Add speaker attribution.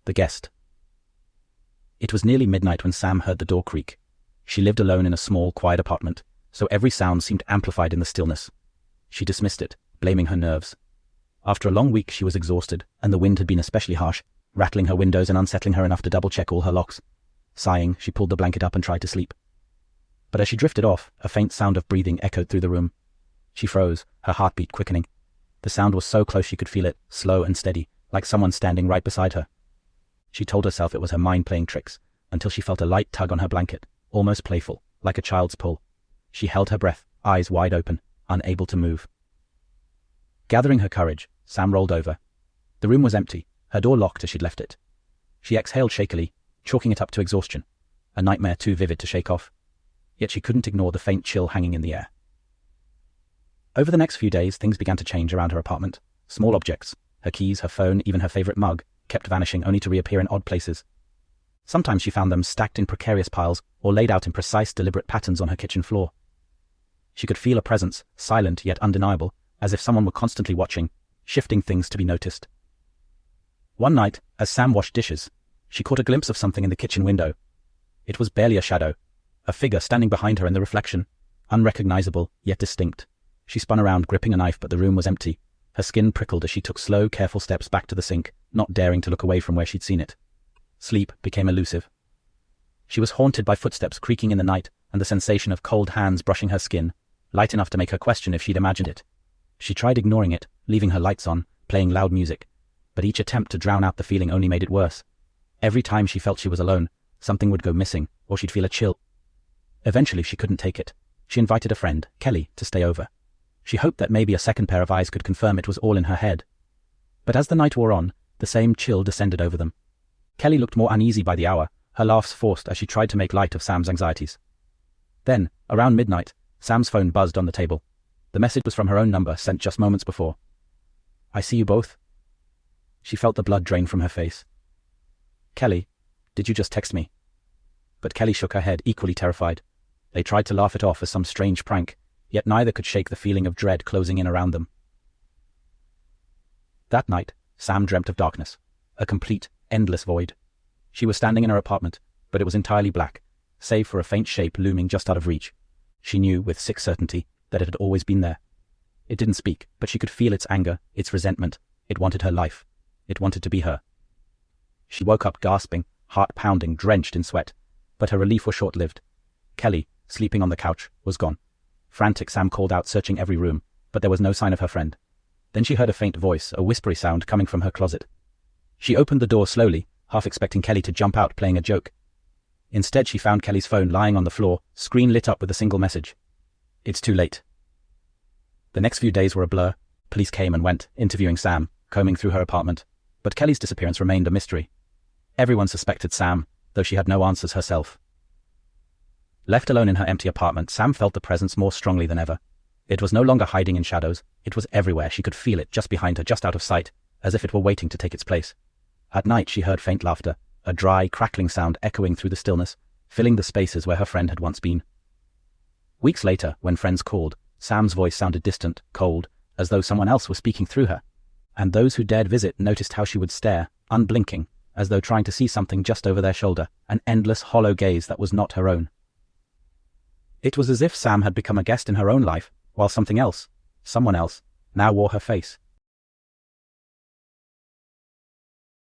Speaker 1: The guest. It was nearly midnight when Sam heard the door creak. She lived alone in a small, quiet apartment, so every sound seemed amplified in the stillness. She dismissed it, blaming her nerves. After a long week she was exhausted, and the wind had been especially harsh, rattling her windows and unsettling her enough to double-check all her locks. Sighing, she pulled the blanket up and tried to sleep. But as she drifted off, a faint sound of breathing echoed through the room. She froze, her heartbeat quickening. The sound was so close she could feel it, slow and steady, like someone standing right beside her. She told herself it was her mind playing tricks, until she felt a light tug on her blanket, almost playful, like a child's pull. She held her breath, eyes wide open, unable to move. Gathering her courage, Sam rolled over. The room was empty, her door locked as she'd left it. She exhaled shakily, chalking it up to exhaustion, a nightmare too vivid to shake off. Yet she couldn't ignore the faint chill hanging in the air. Over the next few days, things began to change around her apartment. Small objects, her keys, her phone, even her favorite mug, kept vanishing only to reappear in odd places. Sometimes she found them stacked in precarious piles or laid out in precise, deliberate patterns on her kitchen floor. She could feel a presence, silent yet undeniable, as if someone were constantly watching, shifting things to be noticed. One night, as Sam washed dishes, she caught a glimpse of something in the kitchen window. It was barely a shadow, a figure standing behind her in the reflection, unrecognizable yet distinct. She spun around, gripping a knife, but the room was empty. Her skin prickled as she took slow, careful steps back to the sink, not daring to look away from where she'd seen it. Sleep became elusive. She was haunted by footsteps creaking in the night and the sensation of cold hands brushing her skin, light enough to make her question if she'd imagined it. She tried ignoring it, leaving her lights on, playing loud music, but each attempt to drown out the feeling only made it worse. Every time she felt she was alone, something would go missing, or she'd feel a chill. Eventually she couldn't take it. She invited a friend, Kelly, to stay over. She hoped that maybe a second pair of eyes could confirm it was all in her head. But as the night wore on, the same chill descended over them. Kelly looked more uneasy by the hour, her laughs forced as she tried to make light of Sam's anxieties. Then, around midnight, Sam's phone buzzed on the table. The message was from her own number, sent just moments before. "I see you both." She felt the blood drain from her face. "Kelly, did you just text me?" But Kelly shook her head, equally terrified. They tried to laugh it off as some strange prank, yet neither could shake the feeling of dread closing in around them. That night, Sam dreamt of darkness, a complete, endless void. She was standing in her apartment, but it was entirely black, save for a faint shape looming just out of reach. She knew, with sick certainty, that it had always been there. It didn't speak, but she could feel its anger, its resentment. It wanted her life. It wanted to be her. She woke up gasping, heart pounding, drenched in sweat, but her relief was short-lived. Kelly, sleeping on the couch, was gone. Frantic, Sam called out, searching every room, but there was no sign of her friend. Then she heard a faint voice, a whispery sound coming from her closet. She opened the door slowly, half expecting Kelly to jump out, playing a joke. Instead, she found Kelly's phone lying on the floor, screen lit up with a single message. "It's too late." The next few days were a blur. Police came and went, interviewing Sam, combing through her apartment, but Kelly's disappearance remained a mystery. Everyone suspected Sam, though she had no answers herself. Left alone in her empty apartment, Sam felt the presence more strongly than ever. It was no longer hiding in shadows. It was everywhere. She could feel it, just behind her, just out of sight, as if it were waiting to take its place. At night she heard faint laughter, a dry, crackling sound echoing through the stillness, filling the spaces where her friend had once been. Weeks later, when friends called, Sam's voice sounded distant, cold, as though someone else was speaking through her, and those who dared visit noticed how she would stare, unblinking, as though trying to see something just over their shoulder, an endless, hollow gaze that was not her own. It was as if Sam had become a guest in her own life, while something else, someone else, now wore her face.